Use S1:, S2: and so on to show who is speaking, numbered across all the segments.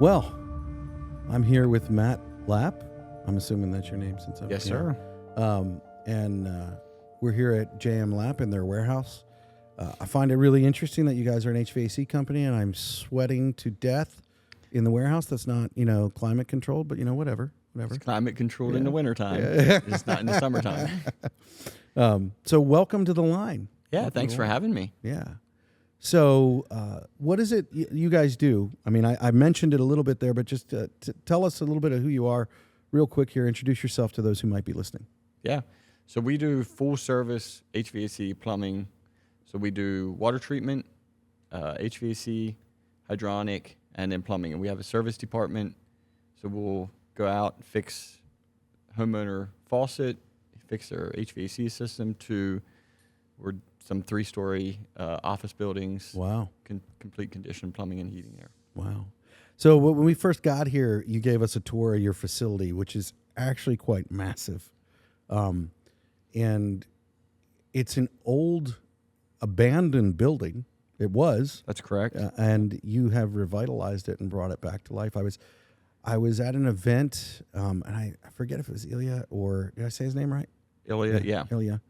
S1: Well, I'm here with Matt Lapp. I'm assuming that's your name since I'm
S2: Yes,
S1: here.
S2: sir.
S1: And we're here at JM Lapp in their warehouse. I find it really interesting that you guys are an HVAC company, and I'm sweating to death in the warehouse. That's not, climate controlled, but, whatever.
S2: It's climate controlled in
S1: Yeah.
S2: the wintertime.
S1: Yeah.
S2: It's not in the summertime.
S1: So welcome to the line.
S2: Yeah,
S1: Welcome
S2: thanks
S1: to
S2: for
S1: the line.
S2: having me.
S1: Yeah. So what is it you guys do? I mean, I mentioned it a little bit there, but just tell us a little bit of who you are real quick here. Introduce yourself to those who might be listening.
S2: Yeah. So we do full service HVAC plumbing. So we do water treatment, HVAC, hydronic, and then plumbing. And we have a service department. So we'll go out and fix homeowner faucet, fix their HVAC system we're some 3-story office buildings.
S1: Wow.
S2: Complete condition plumbing and heating there.
S1: Wow. So when we first got here, you gave us a tour of your facility, which is actually quite massive. And it's an old abandoned building. It was.
S2: That's correct.
S1: And you have revitalized it and brought it back to life. I was at an event, and I forget if it was Ilya or, did I say his name right?
S2: Ilya, yeah.
S1: Ilya.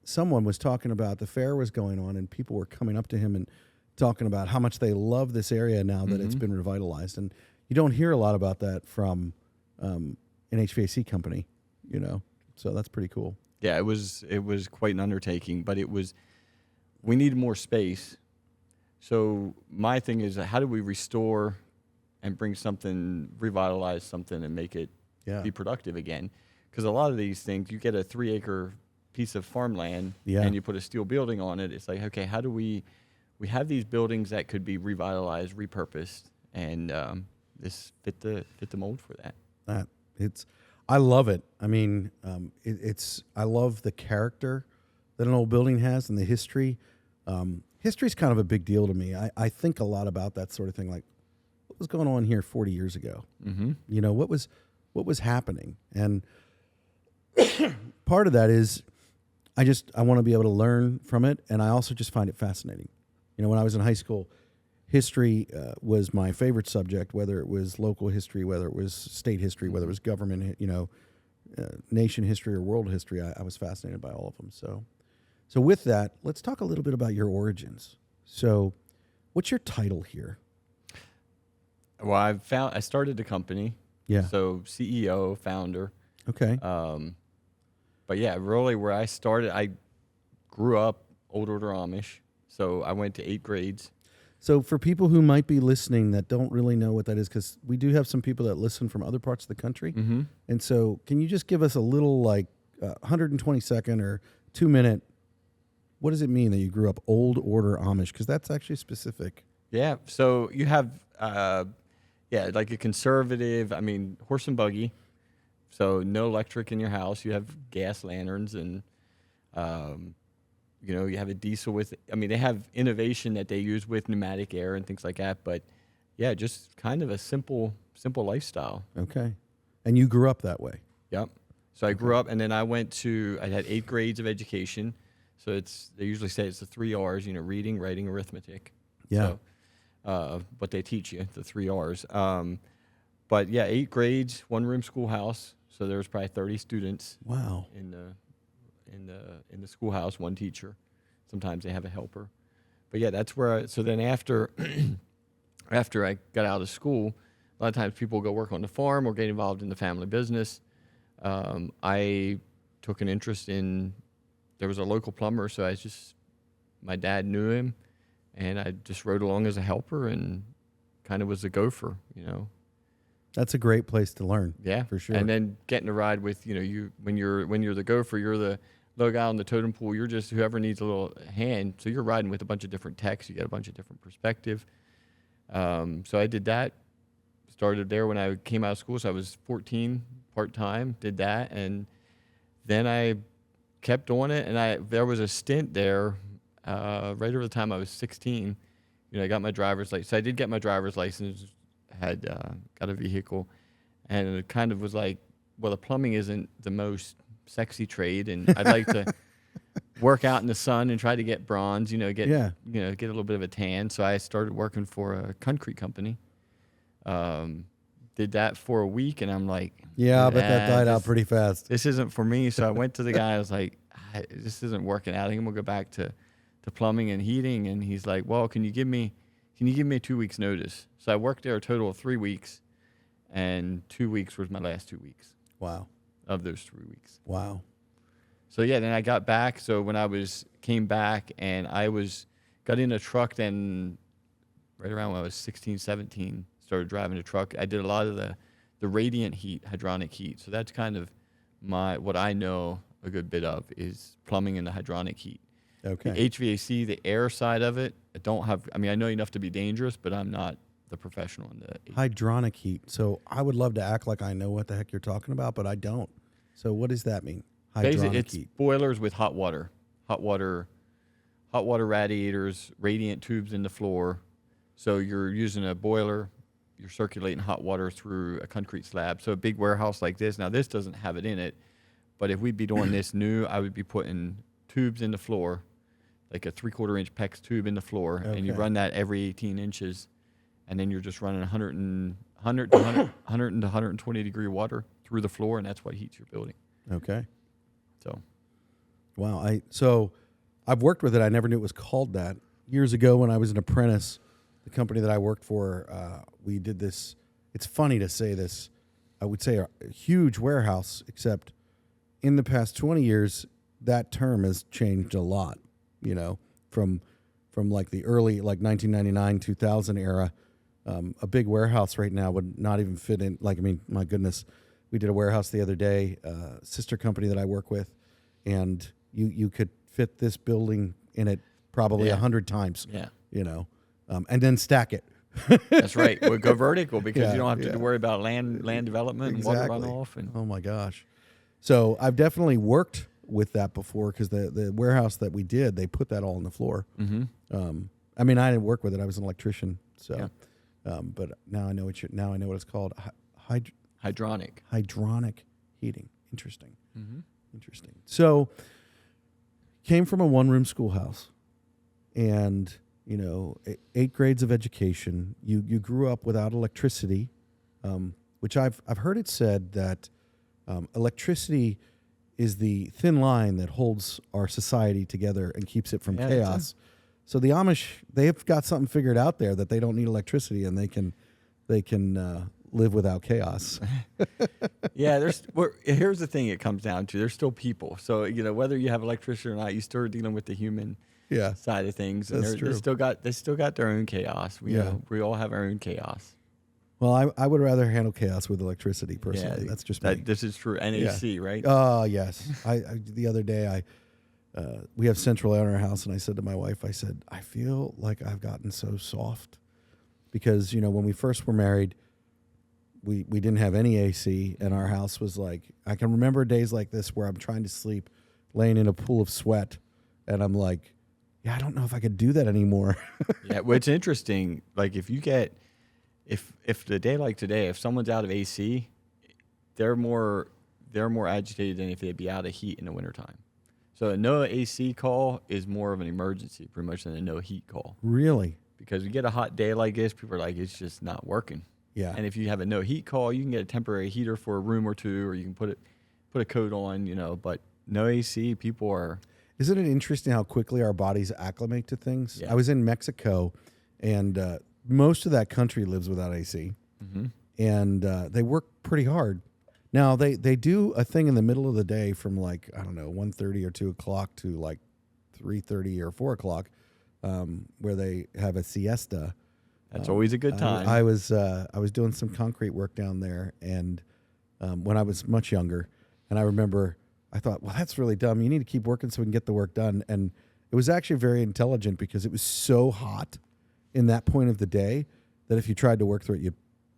S1: Someone was talking about the fair was going on, and people were coming up to him and talking about how much they love this area now that it's been revitalized. And you don't hear a lot about that from an HVAC company, so that's pretty cool.
S2: Yeah, it was quite an undertaking, but we needed more space. So my thing is, how do we restore and revitalize something and make it be productive again? Because a lot of these things, you get a 3-acre piece of farmland and you put a steel building on it. It's like, okay, how do we have these buildings that could be revitalized, repurposed, and this fit the mold for that.
S1: I love it. I mean, I love the character that an old building has and the history. History's kind of a big deal to me. I think a lot about that sort of thing. Like, what was going on here 40 years ago? Mm-hmm. What was happening? And part of that is I want to be able to learn from it, and I also just find it fascinating. When I was in high school, history was my favorite subject, whether it was local history, whether it was state history, whether it was government, nation history or world history. I was fascinated by all of them. So with that, let's talk a little bit about your origins. So what's your title here?
S2: Well, I started the company.
S1: Yeah.
S2: So CEO, founder.
S1: Okay.
S2: But yeah, really where I started, I grew up old order Amish. So I went to 8 grades.
S1: So for people who might be listening that don't really know what that is, because we do have some people that listen from other parts of the country. Mm-hmm. And so can you just give us a little 120-second or 2-minute, what does it mean that you grew up old order Amish? Because that's actually specific.
S2: Yeah. So you have, like a conservative, horse and buggy. So no electric in your house. You have gas lanterns and, you have a diesel with, they have innovation that they use with pneumatic air and things like that. But yeah, just kind of a simple lifestyle.
S1: Okay. And you grew up that way?
S2: Yep. So I grew up, and then I had 8 grades of education. So they usually say it's the 3 R's, reading, writing, arithmetic.
S1: Yeah.
S2: So, but they teach you the 3 R's. But yeah, 8 grades, 1-room schoolhouse. So there was probably 30 students.
S1: Wow.
S2: In the schoolhouse, 1 teacher. Sometimes they have a helper. But yeah, that's where so then after I got out of school, a lot of times people go work on the farm or get involved in the family business. I took an interest there was a local plumber, so my dad knew him, and I just rode along as a helper and kind of was a gopher,
S1: That's a great place to learn.
S2: Yeah,
S1: for sure.
S2: And then getting to ride with, when you're the gopher, you're the low guy on the totem pole. You're just whoever needs a little hand. So you're riding with a bunch of different techs. You get a bunch of different perspective. So I did that. Started there when I came out of school. So I was 14, part-time, did that. And then I kept on it. And there was a stint there right over the time I was 16. I got my driver's license. So I did get my driver's license, had got a vehicle. And it kind of was like, well, the plumbing isn't the most sexy trade, and I'd like to work out in the sun and try to get bronze, get a little bit of a tan. So I started working for a concrete company, Did that for a week, and I'm like,
S1: Yeah, I bet that died out pretty fast.
S2: This isn't for me. So I went to the guy. I was like, this isn't working out. I think I'm gonna go back to plumbing and heating. And he's like, well, can you give me a 2 weeks notice? So I worked there a total of 3 weeks, and 2 weeks was my last 2 weeks.
S1: Wow.
S2: Of those 3 weeks.
S1: Wow.
S2: So yeah, then I got back. So when I came back, and got in a truck, then right around when I was 16, 17, started driving a truck. I did a lot of the radiant heat, hydronic heat. So that's kind of what I know a good bit of is plumbing and the hydronic heat.
S1: Okay.
S2: The HVAC, the air side of it, I know enough to be dangerous, but I'm not the professional in the
S1: Hydronic heat. So I would love to act like I know what the heck you're talking about, but I don't. So what does that mean?
S2: Basically,
S1: Hydronic
S2: it's
S1: heat.
S2: boilers with hot water radiators, radiant tubes in the floor. So you're using a boiler, you're circulating hot water through a concrete slab. So a big warehouse like this, now this doesn't have it in it, but if we'd be doing this new, I would be putting tubes in the floor, like a 3/4 inch PEX tube in the floor, and you
S1: Okay.
S2: run that every 18 inches, and then you're just running 100 to 120 degree water through the floor, and that's what heats your building.
S1: Okay.
S2: So
S1: Wow. So I've worked with it. I never knew it was called that. Years ago when I was an apprentice, the company that I worked for, we did this. It's funny to say this. I would say a huge warehouse, except in the past 20 years, that term has changed a lot, from like the early, like 1999, 2000 era. A big warehouse right now would not even fit in. My goodness, we did a warehouse the other day, sister company that I work with, and you could fit this building in it probably 100 times,
S2: yeah.
S1: And then stack it.
S2: That's right. We'll go vertical because
S1: Yeah,
S2: you don't have
S1: yeah.
S2: to worry about land development and water
S1: Exactly.
S2: runoff. And
S1: Oh my gosh. So I've definitely worked with that before because the warehouse that we did, they put that all on the floor.
S2: mm-hmm.
S1: I didn't work with it. I was an electrician. So,
S2: Yeah.
S1: but now I know what it's called.
S2: Hydronic.
S1: Hydronic heating. Interesting.
S2: Mm-hmm.
S1: Interesting. So came from a one-room schoolhouse and, 8 grades of education. You grew up without electricity, which I've heard it said that electricity is the thin line that holds our society together and keeps it from chaos. So the Amish, they've got something figured out there that they don't need electricity and they can live without chaos.
S2: Yeah, here's the thing it comes down to. There's still people. So, whether you have electricity or not, you still are dealing with the human
S1: Yeah.
S2: side of things. And
S1: That's true.
S2: They still got their own chaos. We all have our own chaos.
S1: Well, I would rather handle chaos with electricity personally.
S2: Yeah,
S1: That's just me.
S2: This is true. NAC, right?
S1: Yes. I the other day we have central air in our house, and I said to my wife, I feel like I've gotten so soft because when we first were married, we didn't have any AC, and our house was like, I can remember days like this where I'm trying to sleep, laying in a pool of sweat, and I'm like, yeah, I don't know if I could do that anymore.
S2: Yeah, well, it's interesting. Like if the day like today, if someone's out of AC, they're more agitated than if they'd be out of heat in the wintertime. So a no AC call is more of an emergency, pretty much, than a no heat call.
S1: Really?
S2: Because you get a hot day like this, people are like, it's just not working.
S1: Yeah.
S2: And if you have a no heat call, you can get a temporary heater for a room or two, or you can put a coat on, but no AC, people are.
S1: Isn't it interesting how quickly our bodies acclimate to things?
S2: Yeah.
S1: I was in Mexico, and most of that country lives without AC,
S2: Mm-hmm.
S1: and they work pretty hard. Now, they do a thing in the middle of the day from 1:30 or 2 o'clock to 3:30 or 4 o'clock, where they have a siesta.
S2: That's always a good time.
S1: I was doing some concrete work down there, and when I was much younger, and I remember I thought, well, that's really dumb. You need to keep working so we can get the work done. And it was actually very intelligent because it was so hot in that point of the day that if you tried to work through it,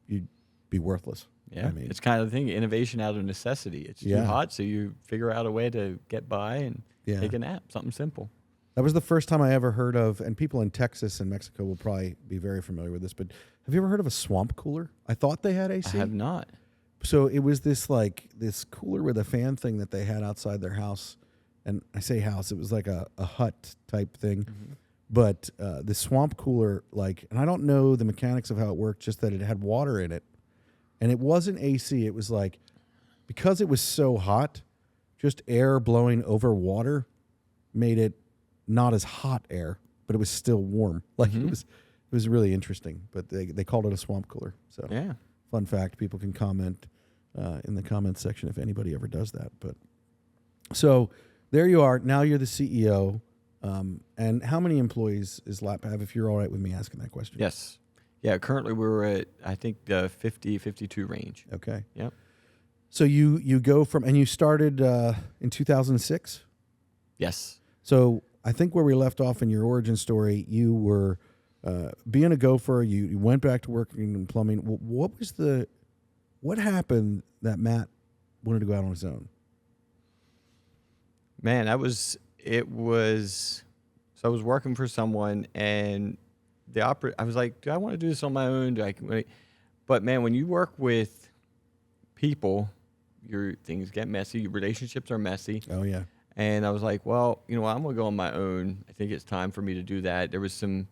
S1: you'd be worthless.
S2: Yeah, it's kind of the thing, innovation out of necessity. It's too hot, so you figure out a way to get by and take a nap, something simple.
S1: That was the first time I ever heard of, and people in Texas and Mexico will probably be very familiar with this, but have you ever heard of a swamp cooler? I thought they had AC.
S2: I have not.
S1: So it was this cooler with a fan thing that they had outside their house. And I say house, it was like a hut type thing.
S2: Mm-hmm.
S1: But the swamp cooler, like, and I don't know the mechanics of how it worked, just that it had water in it. And it wasn't AC. It was like, because it was so hot, just air blowing over water made it not as hot air, but it was still warm. Like it was really interesting. But they called it a swamp cooler. So
S2: Yeah.
S1: fun fact, people can comment in the comments section if anybody ever does that. But so there you are. Now you're the CEO. And how many employees is Lapp have, if you're all right with me asking that question?
S2: Yes. Yeah, currently we're at, I think, the 50, 52 range.
S1: Okay.
S2: Yep.
S1: So you go from, and you started in 2006?
S2: Yes.
S1: So I think where we left off in your origin story, you were being a gopher, you went back to working in plumbing. What happened that Matt wanted to go out on his own?
S2: Man, so I was working for someone, and I was like, do I want to do this on my own? But man, when you work with people, your things get messy, your relationships are messy.
S1: Oh, yeah.
S2: And I was like, well, you know what, I'm going to go on my own. I think it's time for me to do that. There was some, I'm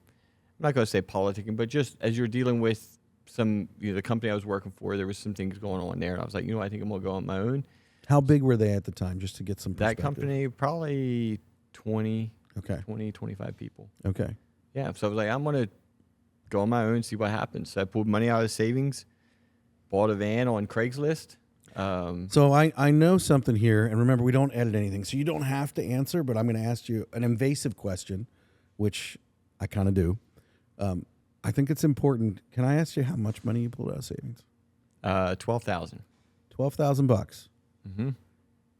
S2: not going to say politicking, but just as you're dealing with the company I was working for, there was some things going on there. And I was like, you know, I think I'm going to go on my own.
S1: How big were they at the time, just to get some perspective?
S2: That company, probably 20,
S1: Okay.
S2: 25 people.
S1: Okay.
S2: Yeah. So I was like, I'm going to go on my own, see what happens. So I pulled money out of savings, bought a van on Craigslist.
S1: So I know something here, and remember, we don't edit anything, so you don't have to answer, but I'm going to ask you an invasive question, which I kind of do. I think it's important. Can I ask you how much money you pulled out of savings?
S2: $12,000.
S1: $12,000 bucks.
S2: Mm-hmm.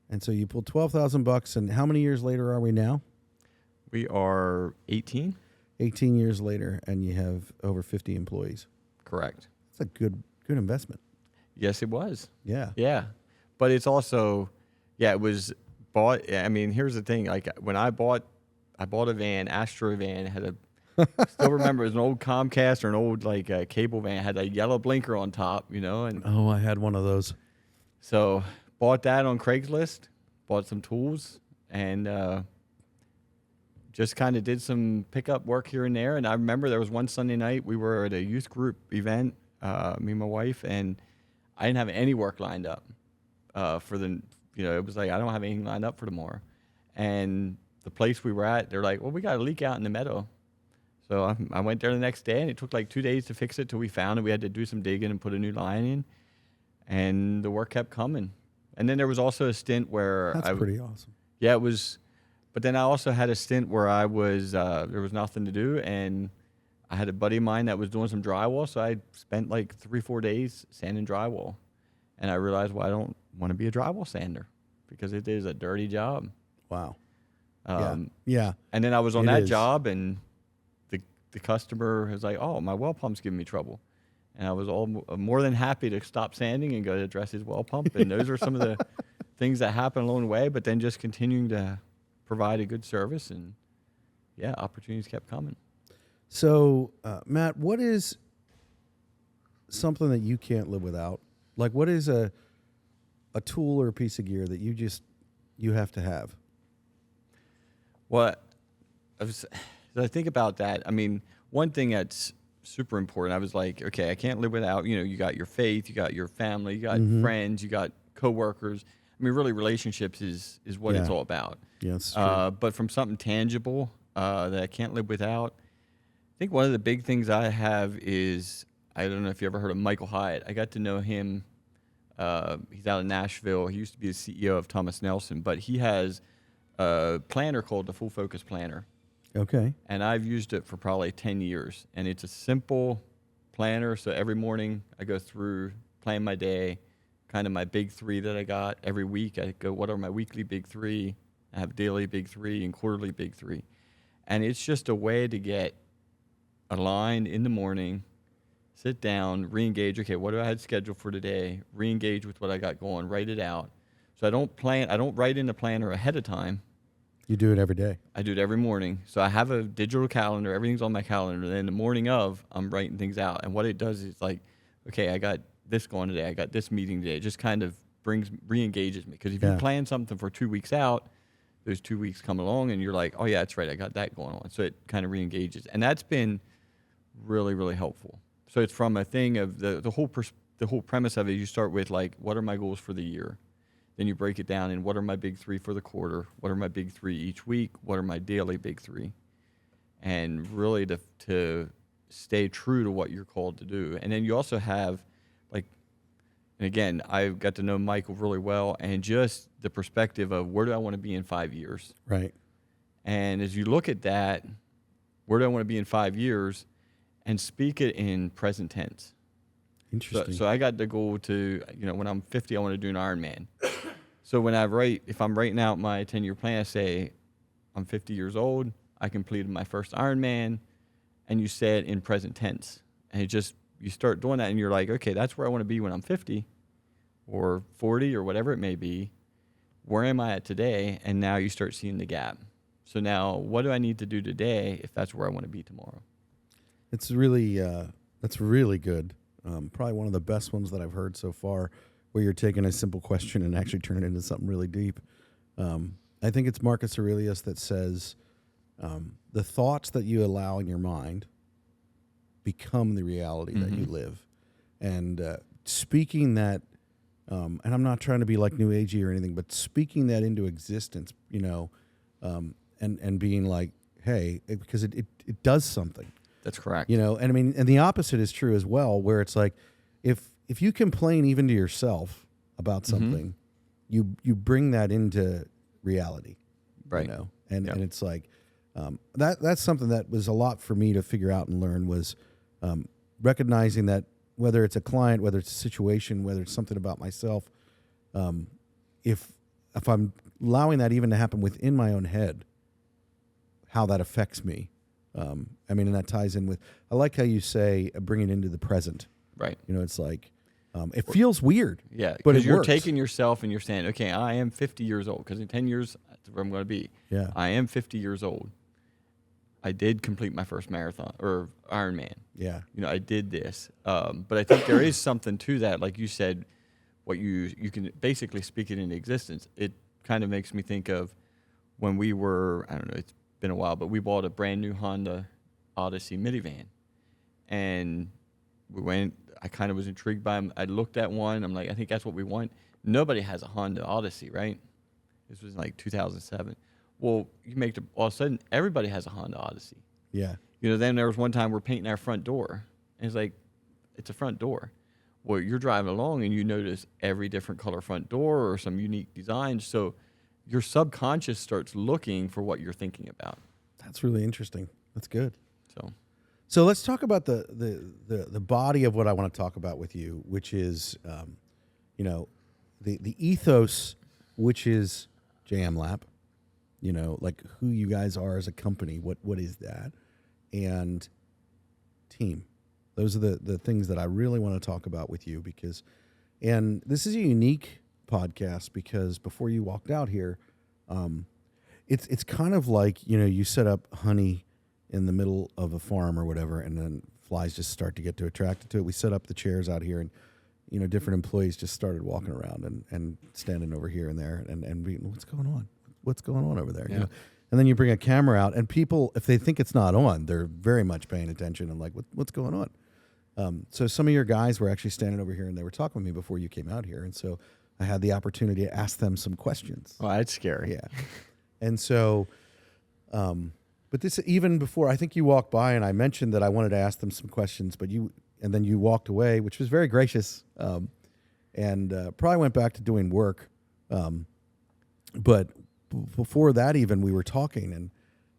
S1: And so you pulled $12,000 and how many years later are we now?
S2: We are 18.
S1: 18 years later, and you have over 50 employees.
S2: Correct.
S1: That's a good investment.
S2: Yes, it was.
S1: Yeah.
S2: Yeah. But it's also, it was bought. I mean, here's the thing. Like when I bought a van, Astro van, had still remember it was an old Comcast or an old cable van, had a yellow blinker on top, and
S1: Oh, I had one of those.
S2: so bought that on Craigslist, bought some tools, and just kind of did some pickup work here and there. And I remember there was one Sunday night we were at a youth group event, me and my wife, and I didn't have any work lined up for it was like, I don't have anything lined up for tomorrow. And the place we were at, they're like, well, we got a leak out in the meadow. So I went there the next day, and it took like 2 days to fix it till we found it. We had to do some digging and put a new line in, and the work kept coming. And then there was also a stint where
S1: That's pretty awesome.
S2: Yeah, it was. But then I also had a stint where I was there was nothing to do, and I had a buddy of mine that was doing some drywall, so I spent like 3-4 days sanding drywall, and I realized, well, I don't want to be a drywall sander because it is a dirty job.
S1: Wow.
S2: Yeah. And then I was on that
S1: is.
S2: job, and the customer was like, "Oh, my well pump's giving me trouble," and I was more than happy to stop sanding and go to address his well pump. And those are some of the things that happen along the way. But then just continuing to provide a good service, and opportunities kept coming.
S1: So, Matt, what is something that you can't live without? Like, what is a tool or a piece of gear that you have to have?
S2: Well, as I think about that, I mean, one thing that's super important, I was like, okay, I can't live without, you got your faith, you got your family, you got friends, you got coworkers. I mean, really, relationships is what it's all about.
S1: Yeah, that's true.
S2: But from something tangible that I can't live without, I think one of the big things I have is, I don't know if you ever heard of Michael Hyatt. I got to know him. He's out of Nashville. He used to be the CEO of Thomas Nelson, but he has a planner called the Full Focus Planner.
S1: Okay.
S2: And I've used it for probably 10 years. And it's a simple planner. So every morning I go through, plan my day, kind of my big three that I got. Every week I go, what are my weekly big three? I have daily big three and quarterly big three. And it's just a way to get aligned in the morning, sit down, re-engage. Okay, what do I have scheduled for today? Re-engage with what I got going, write it out. So I don't write in the planner ahead of time.
S1: You do it every day.
S2: I do it every morning. So I have a digital calendar. Everything's on my calendar. Then the morning of, I'm writing things out. And what it does is like, okay, I got this going today. I got this meeting today. It just kind of re-engages me. Because if you plan something for 2 weeks out, those 2 weeks come along and you're like, oh yeah, that's right, I got that going on. So it kind of re-engages, and that's been really, really helpful. So it's from a thing of the whole premise of it. You start with like, what are my goals for the year? Then you break it down in what are my big 3 for the quarter? What are my big 3 each week? What are my daily big 3? And really to stay true to what you're called to do. And then you also have like, and again, I got to know Michael really well, and just the perspective of where do I want to be in 5 years?
S1: Right.
S2: And as you look at that, where do I want to be in 5 years? And speak it in present tense.
S1: Interesting.
S2: So I got the goal to, when I'm 50, I want to do an Ironman. So when if I'm writing out my 10-year plan, I say, I'm 50 years old, I completed my first Ironman, and you say it in present tense. And you start doing that, and you're like, okay, that's where I want to be when I'm 50 or 40 or whatever it may be. Where am I at today? And now you start seeing the gap. So now what do I need to do today if that's where I want to be tomorrow?
S1: It's really, that's really good. Probably one of the best ones that I've heard so far, where you're taking a simple question and actually turning it into something really deep. I think it's Marcus Aurelius that says, the thoughts that you allow in your mind become the reality that you live. And speaking that, and I'm not trying to be like New Agey or anything, but speaking that into existence, and being like, hey, because it does something.
S2: That's correct.
S1: And I mean, and the opposite is true as well, where it's like, if you complain even to yourself about something, you bring that into reality,
S2: right?
S1: And it's like, that's something that was a lot for me to figure out and learn, was recognizing that whether it's a client, whether it's a situation, whether it's something about myself, if I'm allowing that even to happen within my own head, how that affects me. And that ties in with, I like how you say, bring it into the present.
S2: Right.
S1: It's like, it feels weird.
S2: Yeah.
S1: But
S2: you're
S1: works.
S2: taking yourself and you're saying, okay, I am 50 years old, because in 10 years, that's where I'm going to be.
S1: Yeah.
S2: I am 50 years old. I did complete my first marathon or Ironman.
S1: Yeah.
S2: I did this. But I think there is something to that. Like you said, what you can basically speak it into existence. It kind of makes me think of when we were, I don't know, it's been a while, but we bought a brand new Honda Odyssey minivan, and we went. I kind of was intrigued by them. I looked at one. I'm like, I think that's what we want. Nobody has a Honda Odyssey, right? This was like 2007. Well, all of a sudden, everybody has a Honda Odyssey.
S1: Yeah.
S2: Then there was one time we're painting our front door, and it's like, it's a front door. Well, you're driving along and you notice every different color front door or some unique design. So your subconscious starts looking for what you're thinking about.
S1: That's really interesting. That's good.
S2: So
S1: let's talk about the body of what I want to talk about with you, which is, the ethos, which is JM Lapp, like who you guys are as a company. What is that? And team. Those are the things that I really want to talk about with you, and this is a unique podcast because before you walked out here, it's kind of like, you set up honey in the middle of a farm or whatever, and then flies just start to get attracted to it. We set up the chairs out here, and different employees just started walking around and standing over here and there and being, what's going on over there?
S2: Yeah.
S1: And then you bring a camera out, and people, if they think it's not on, they're very much paying attention and like, what's going on? So some of your guys were actually standing over here, and they were talking with me before you came out here, and so I had the opportunity to ask them some questions.
S2: Oh, that's scary.
S1: Yeah. And so, but this, even before, I think you walked by and I mentioned that I wanted to ask them some questions, and then you walked away, which was very gracious, and probably went back to doing work. But before that, even, we were talking,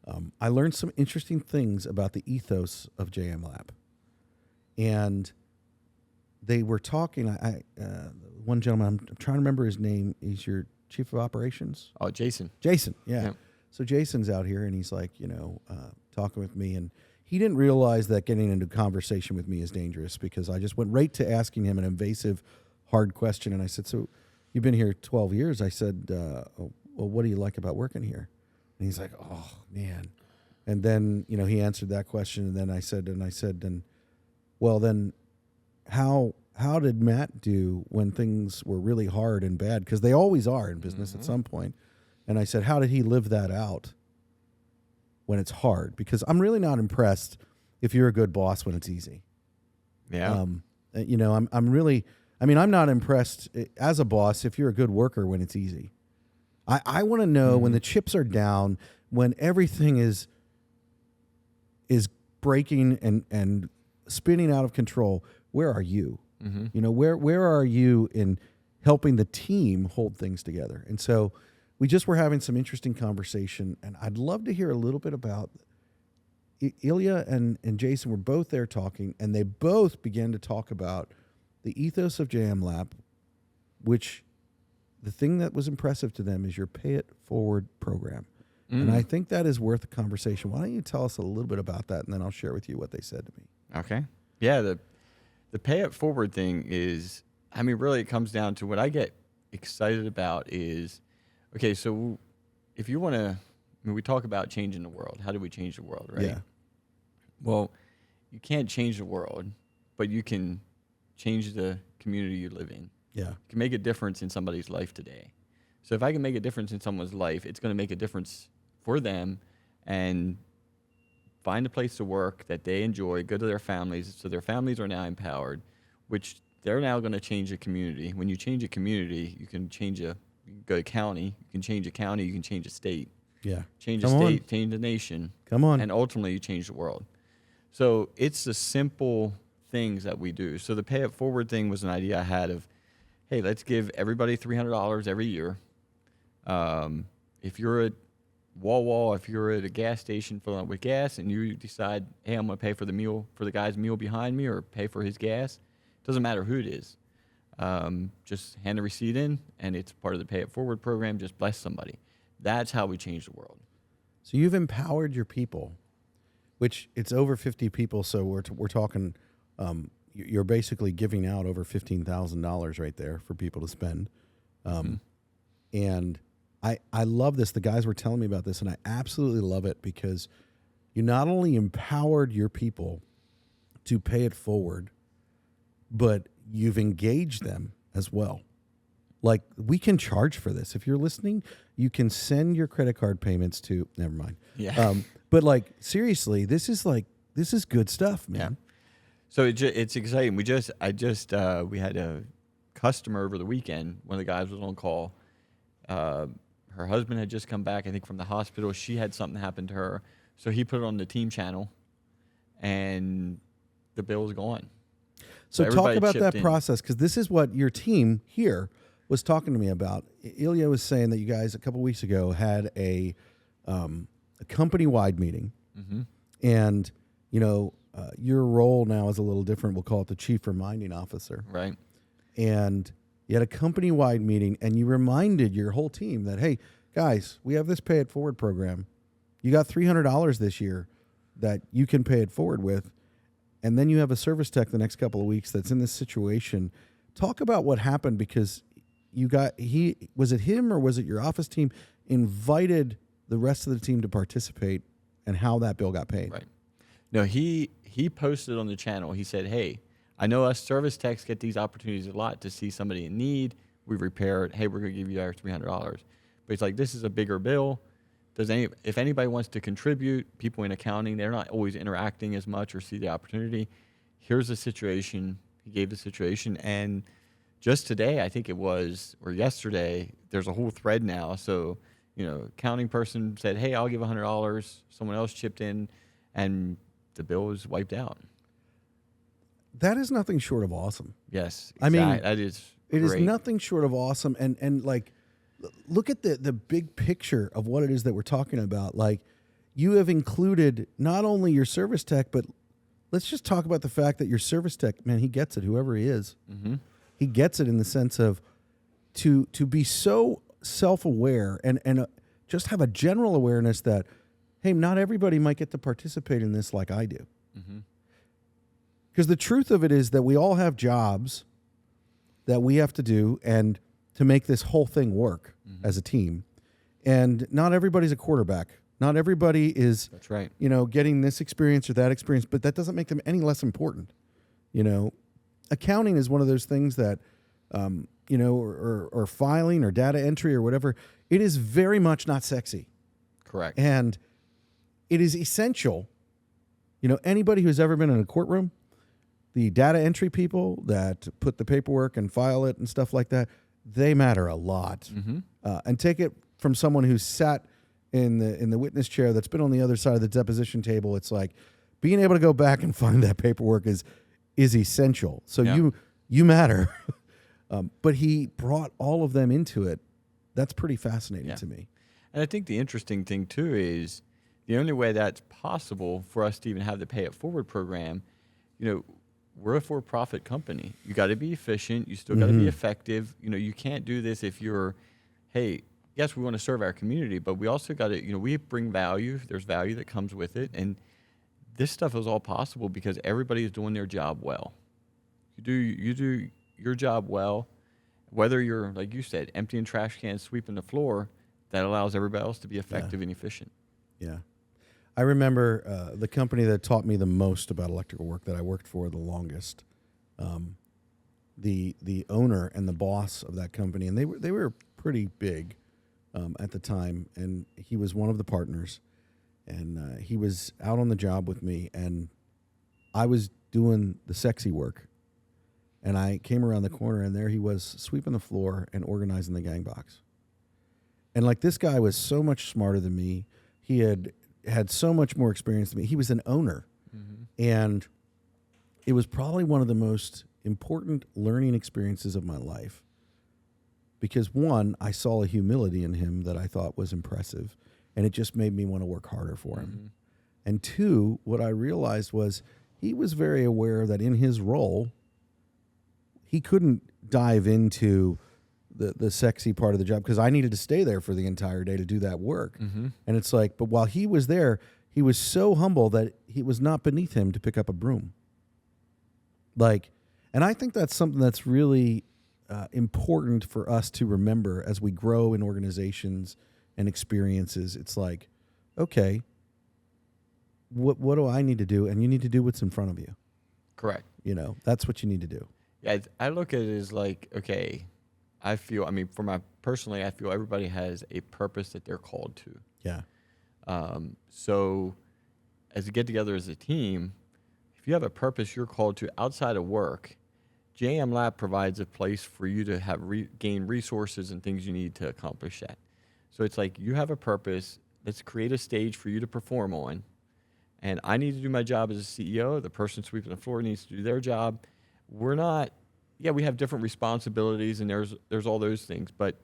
S1: and I learned some interesting things about the ethos of JM Lapp. And they were talking, one gentleman, I'm trying to remember his name. He's your chief of operations?
S2: Oh, Jason.
S1: Jason, yeah. So Jason's out here, and he's like, talking with me, and he didn't realize that getting into conversation with me is dangerous, because I just went right to asking him an invasive, hard question. And I said, so you've been here 12 years. I said, well, what do you like about working here? And he's like, oh, man. And then, he answered that question. And then I said, well, then how did Matt do when things were really hard and bad? Because they always are in business at some point. And I said, how did he live that out when it's hard? Because I'm really not impressed if you're a good boss when it's easy.
S2: Yeah.
S1: You know, I'm not impressed as a boss if you're a good worker when it's easy. I want to know when the chips are down, when everything is breaking and spinning out of control, where are you? You know, where are you in helping the team hold things together? And so we just were having some interesting conversation, and I'd love to hear a little bit about Ilya and Jason were both there talking, and they both began to talk about the ethos of JM Lapp, which the thing that was impressive to them is your pay it forward program. And I think that is worth a conversation. Why don't you tell us a little bit about that, and then I'll share with you what they said to me.
S2: Okay. Yeah, the pay it forward thing is, I mean, really it comes down to what I get excited about is, okay, so if you want to, I mean, we talk about changing the world. How do we change the world, right?
S1: Yeah.
S2: Well, you can't change the world, but you can change the community you live in.
S1: Yeah.
S2: You can make a difference in somebody's life today. So if I can make a difference in someone's life, it's going to make a difference for them, and find a place to work that they enjoy, go to their families, so their families are now empowered, which they're now going to change a community. When you change a community, you can go to county, you can change a county, you can change a state.
S1: Yeah.
S2: Change a state, change the nation.
S1: Come on.
S2: And ultimately you change the world. So it's the simple things that we do. So the pay it forward thing was an idea I had of, hey, let's give everybody $300 every year. If you're at Wawa, if you're at a gas station filling up with gas and you decide, hey, I'm going to pay for the guy's meal behind me or pay for his gas, doesn't matter who it is. Just hand the receipt in, and it's part of the Pay It Forward program. Just bless somebody. That's how we change the world.
S1: So you've empowered your people, which it's over 50 people. So we're talking, you're basically giving out over $15,000 right there for people to spend. And I love this. The guys were telling me about this, and I absolutely love it because you not only empowered your people to pay it forward, but you've engaged them as well. Like, we can charge for this. If you're listening, you can send your credit card payments to, never mind.
S2: Yeah.
S1: But like, seriously, this is good stuff, man.
S2: Yeah. So it's exciting. We had a customer over the weekend. One of the guys was on call. Her husband had just come back, I think, from the hospital. She had something happen to her. So he put it on the team channel, and the bill was gone.
S1: So talk about that
S2: in.
S1: process, because this is what your team here was talking to me about. Ilya was saying that you guys a couple weeks ago had a company-wide meeting, and your role now is a little different. We'll call it the chief reminding officer,
S2: right?
S1: And you had a company-wide meeting, and you reminded your whole team that, hey, guys, we have this Pay It Forward program. You got $300 this year that you can pay it forward with, and then you have a service tech the next couple of weeks that's in this situation. Talk about what happened, because was it him or was it your office team invited the rest of the team to participate, and how that bill got paid?
S2: Right. No, he posted on the channel. He said, hey, I know us service techs get these opportunities a lot to see somebody in need. We repair it. Hey, we're going to give you our $300. But it's like, this is a bigger bill. If anybody wants to contribute, people in accounting, they're not always interacting as much or see the opportunity. Here's the situation. He gave the situation. And just today, I think it was, or yesterday, there's a whole thread now. So, accounting person said, hey, I'll give $100. Someone else chipped in, and the bill was wiped out.
S1: That is nothing short of awesome.
S2: Yes.
S1: I mean,
S2: that is
S1: it
S2: great.
S1: is nothing short of awesome. And like, look at the big picture of what it is that we're talking about. Like, you have included not only your service tech, but let's just talk about the fact that your service tech, man, he gets it, whoever he is. He gets it in the sense of to be so self-aware and just have a general awareness that, hey, not everybody might get to participate in this like I do. Because the truth of it is that we all have jobs that we have to do and to make this whole thing work as a team. And not everybody's a quarterback. Not everybody is,
S2: That's right.
S1: Getting this experience or that experience, but that doesn't make them any less important. Accounting is one of those things that or filing or data entry or whatever, it is very much not sexy.
S2: Correct.
S1: And it is essential. Anybody who's ever been in a courtroom, the data entry people that put the paperwork and file it and stuff like that, they matter a lot.
S2: Mm-hmm.
S1: And take it from someone who's sat in the witness chair that's been on the other side of the deposition table. It's like being able to go back and find that paperwork is essential. So you matter. But he brought all of them into it. That's pretty fascinating to me.
S2: And I think the interesting thing too is the only way that's possible for us to even have the Pay It Forward program, we're a for-profit company. You got to be efficient. You still got to be effective. You can't do this if you're, hey, yes, we want to serve our community, but we also got to, we bring value. There's value that comes with it. And this stuff is all possible because everybody is doing their job well. You do your job well, whether you're, like you said, emptying trash cans, sweeping the floor, that allows everybody else to be effective and efficient.
S1: Yeah. I remember the company that taught me the most about electrical work that I worked for the longest. The owner and the boss of that company, and they were pretty big at the time, and he was one of the partners, and he was out on the job with me, and I was doing the sexy work, and I came around the corner, and there he was sweeping the floor and organizing the gang box. And like, this guy was so much smarter than me. He had so much more experience than me. He was an owner. Mm-hmm. And it was probably one of the most important learning experiences of my life. Because one, I saw a humility in him that I thought was impressive. And it just made me want to work harder for him. Mm-hmm. And two, what I realized was he was very aware that in his role, he couldn't dive into the sexy part of the job because I needed to stay there for the entire day to do that work. Mm-hmm. And it's like, but while he was there, he was so humble that it was not beneath him to pick up a broom. And I think that's something that's really important for us to remember as we grow in organizations and experiences. It's like, okay, what do I need to do? And you need to do what's in front of you.
S2: Correct.
S1: That's what you need to do. Yeah,
S2: I look at it as like, okay, I feel everybody has a purpose that they're called to.
S1: Yeah.
S2: So as you get together as a team, if you have a purpose you're called to outside of work, JM Lapp provides a place for you to have gain resources and things you need to accomplish that. So it's like, you have a purpose. Let's create a stage for you to perform on. And I need to do my job as a CEO. The person sweeping the floor needs to do their job. We have different responsibilities, and there's all those things, but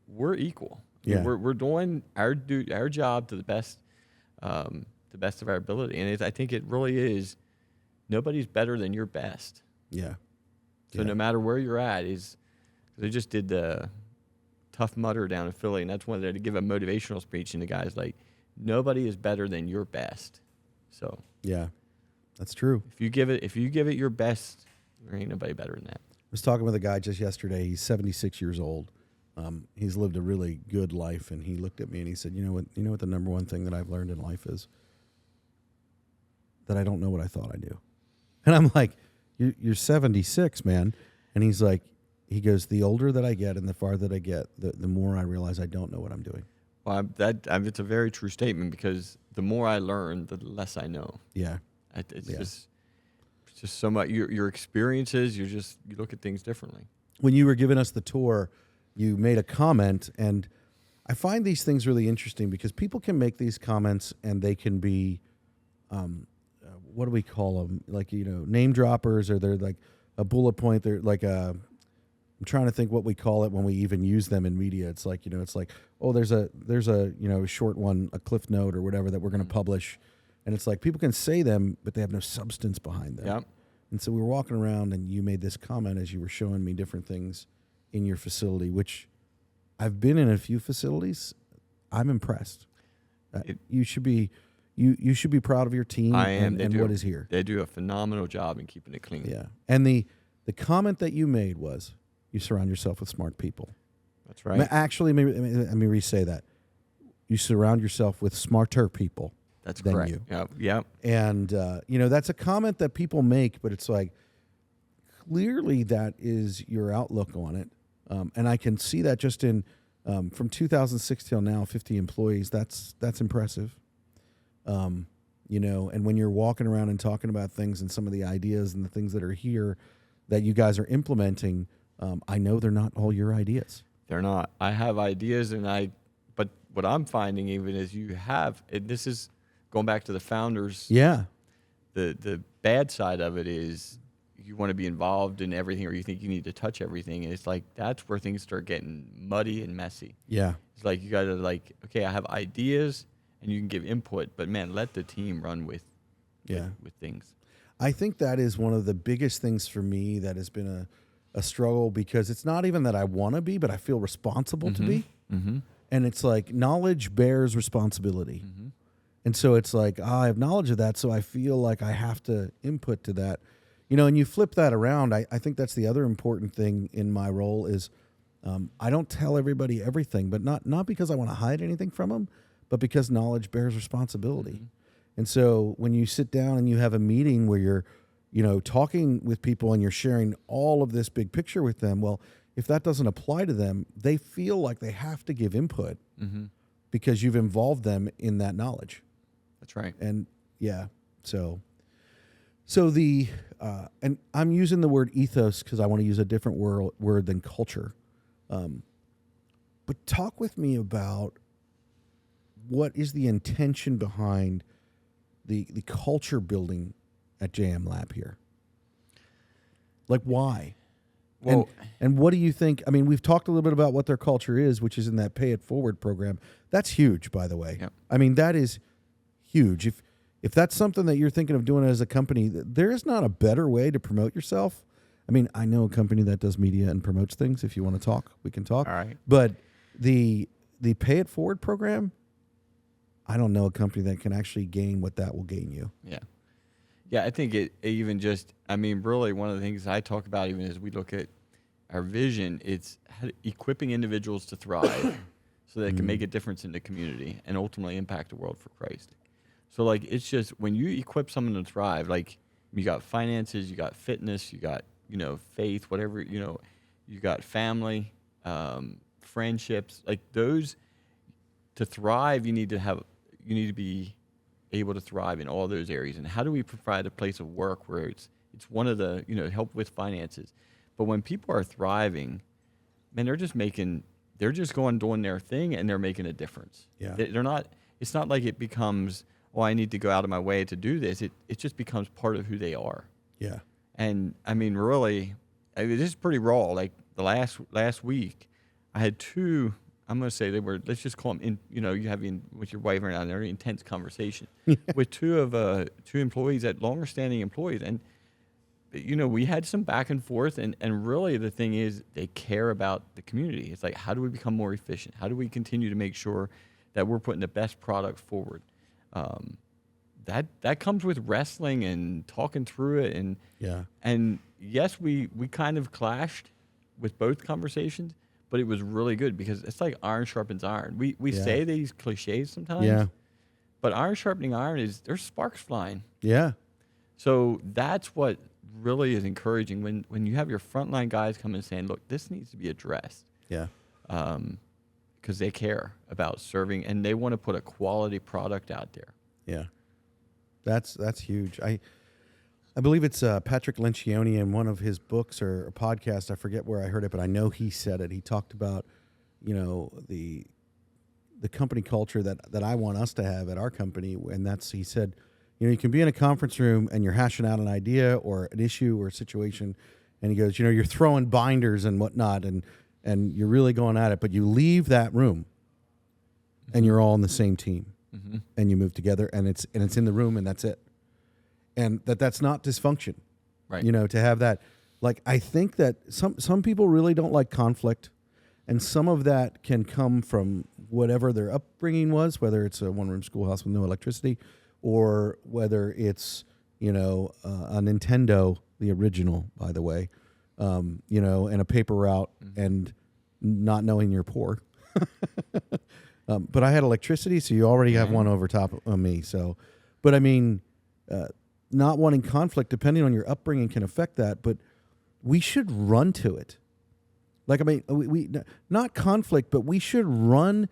S2: we're equal.
S1: Yeah.
S2: We're doing our job to the best of our ability, and I think it really is. Nobody's better than your best.
S1: Yeah.
S2: So no matter where you're at, they just did the Tough Mudder down in Philly, and that's one that to give a motivational speech, and the guy's like, nobody is better than your best. So
S1: yeah, that's true.
S2: If you give it your best, there ain't nobody better than that.
S1: I was talking with a guy just yesterday. He's 76 years old. He's lived a really good life, and he looked at me and he said, "You know what the number one thing that I've learned in life is? That I don't know what I thought I knew." And I'm like, "You're 76, man." And he's like, he goes, "The older that I get and the farther that I get, the more I realize I don't know what I'm doing."
S2: Well, it's a very true statement, because the more I learn, the less I know.
S1: Yeah.
S2: It's just so much. Your experiences, you look at things differently.
S1: When you were giving us the tour, you made a comment, and I find these things really interesting because people can make these comments and they can be, what do we call them? Like, name droppers, or they're like a bullet point. They're like I'm trying to think what we call it when we even use them in media. It's like, it's like, oh, there's a short one, a cliff note or whatever that we're going to publish. And it's like, people can say them, but they have no substance behind them.
S2: Yep.
S1: And so we were walking around, and you made this comment as you were showing me different things in your facility, which I've been in a few facilities. I'm impressed. You should be proud of your team and what is here.
S2: They do a phenomenal job in keeping it clean.
S1: Yeah. And the comment that you made was, you surround yourself with smart people.
S2: That's right.
S1: Actually, let me re-say that. You surround yourself with smarter people.
S2: That's
S1: than
S2: correct.
S1: You.
S2: Yep.
S1: And, that's a comment that people make, but it's like, clearly that is your outlook on it. And I can see that just in from 2006 till now, 50 employees. That's impressive. And when you're walking around and talking about things and some of the ideas and the things that are here that you guys are implementing, I know they're not all your ideas.
S2: They're not. I have ideas, but what I'm finding even is this is going back to the founders.
S1: Yeah.
S2: The bad side of it is you want to be involved in everything, or you think you need to touch everything, and it's like that's where things start getting muddy and messy.
S1: Yeah.
S2: It's like you got to okay, I have ideas and you can give input, but man, let the team run with things.
S1: I think that is one of the biggest things for me that has been a struggle, because it's not even that I want to be, but I feel responsible to be.
S2: Mm-hmm.
S1: And it's like knowledge bears responsibility.
S2: Mm-hmm.
S1: And so it's like, I have knowledge of that, so I feel like I have to input to that. And you flip that around. I think that's the other important thing in my role is I don't tell everybody everything, but not because I want to hide anything from them, but because knowledge bears responsibility.
S2: Mm-hmm.
S1: And so when you sit down and you have a meeting where you're, talking with people and you're sharing all of this big picture with them, well, if that doesn't apply to them, they feel like they have to give input because you've involved them in that knowledge.
S2: That's right.
S1: And yeah, so the and I'm using the word ethos because I want to use a different word than culture. But talk with me about what is the intention behind the culture building at JM Lapp here? Like, why?
S2: Well,
S1: and what do you think? I mean, we've talked a little bit about what their culture is, which is in that Pay It Forward program. That's huge, by the way.
S2: Yep.
S1: I mean, that is huge. If that's something that you're thinking of doing as a company, there is not a better way to promote yourself. I mean, I know a company that does media and promotes things. If you want to talk, we can talk.
S2: All right.
S1: But the Pay It Forward program, I don't know a company that can actually gain what that will gain you.
S2: Yeah. Yeah, I think it even just, I mean, really one of the things I talk about even as we look at our vision, it's equipping individuals to thrive so they can make a difference in the community and ultimately impact the world for Christ. So, it's just when you equip someone to thrive, you got finances, you got fitness, you got, faith, whatever, you got family, friendships, those, to thrive, you need to be able to thrive in all those areas. And how do we provide a place of work where it's one of the, help with finances. But when people are thriving, man, they're just going doing their thing and they're making a difference.
S1: Yeah.
S2: It's not like it becomes, I need to go out of my way to do this. It just becomes part of who they are.
S1: Yeah.
S2: And I mean, really, this is pretty raw. The last week, I had two, I'm going to say they were, let's just call them, you having with your wife around, very intense conversation with two employees, longer standing employees. And, we had some back and forth, and really the thing is they care about the community. It's how do we become more efficient? How do we continue to make sure that we're putting the best product forward? That comes with wrestling and talking through it. And yes, we kind of clashed with both conversations, but it was really good because it's like iron sharpens iron. We say these cliches sometimes, but iron sharpening iron there's sparks flying.
S1: Yeah.
S2: So that's what really is encouraging when you have your frontline guys come in saying, look, this needs to be addressed.
S1: Yeah.
S2: Because they care about serving and they want to put a quality product out there.
S1: Yeah. That's huge. I believe it's Patrick Lencioni in one of his books or a podcast. I forget where I heard it, but I know he said it. He talked about, the company culture that I want us to have at our company. And he said, you can be in a conference room and you're hashing out an idea or an issue or a situation. And he goes, you're throwing binders and whatnot and you're really going at it, but you leave that room and you're all on the same team and you move together and it's in the room and that's it. And that's not dysfunction,
S2: right?
S1: To have that, I think that some people really don't like conflict, and some of that can come from whatever their upbringing was, whether it's a one-room schoolhouse with no electricity, or whether it's a Nintendo, the original, by the way, and a paper route and not knowing you're poor. But I had electricity, so you already have one over top of me. So, but I mean. Not wanting conflict, depending on your upbringing, can affect that. But we should run to it. Like, I mean, we not conflict, but we should run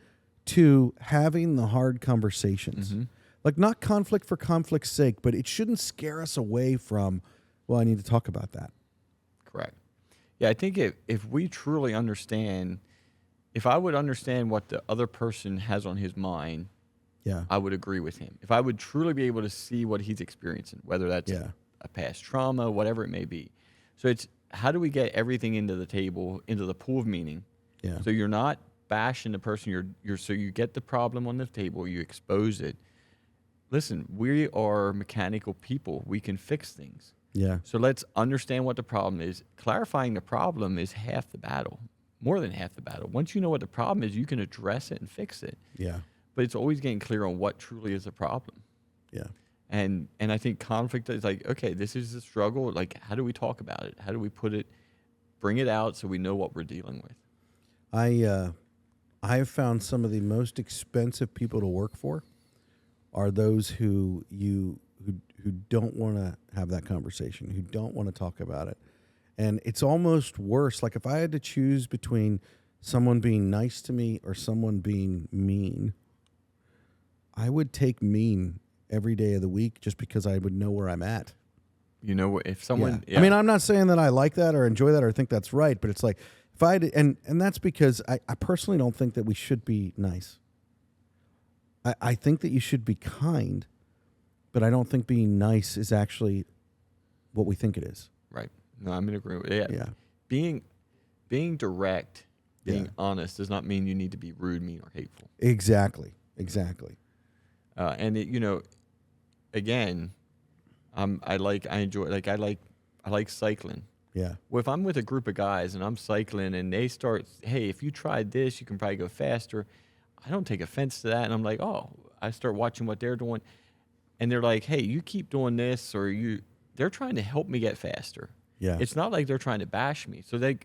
S1: to having the hard conversations.
S2: Mm-hmm.
S1: Like, not conflict for conflict's sake, but it shouldn't scare us away from, well, I need to talk about that.
S2: Correct. Yeah, I think if we truly understand, if I would understand what the other person has on his mind,
S1: Yeah.
S2: I would agree with him. If I would truly be able to see what he's experiencing, whether that's a past trauma, whatever it may be. So it's, how do we get everything into the table, into the pool of meaning?
S1: Yeah.
S2: So you're not bashing the person. So you get the problem on the table, you expose it. Listen, we are mechanical people. We can fix things.
S1: Yeah.
S2: So let's understand what the problem is. Clarifying the problem is half the battle, more than half the battle. Once you know what the problem is, you can address it and fix it.
S1: Yeah.
S2: But it's always getting clear on what truly is the problem.
S1: Yeah.
S2: And I think conflict is like, okay, this is a struggle. Like, how do we talk about it? How do we bring it out so we know what we're dealing with?
S1: I have found some of the most expensive people to work for are those who don't want to have that conversation, who don't want to talk about it. And it's almost worse. Like, if I had to choose between someone being nice to me or someone being mean, I would take mean every day of the week just because I would know where I'm at.
S2: You know, if someone,
S1: I mean, I'm not saying that I like that or enjoy that or think that's right, but it's like, if I had, and that's because I personally don't think that we should be nice. I think that you should be kind, but I don't think being nice is actually what we think it is.
S2: Right. No, I'm in agreement with it.
S1: Yeah.
S2: Being direct, being honest does not mean you need to be rude, mean, or hateful.
S1: Exactly.
S2: And it, you know, again, I like cycling.
S1: Yeah.
S2: Well, if I'm with a group of guys and I'm cycling and they start, hey, if you tried this, you can probably go faster. I don't take offense to that. And I'm like, oh, I start watching what they're doing. And they're like, hey, you keep doing this, or they're trying to help me get faster.
S1: Yeah.
S2: It's not like they're trying to bash me. So I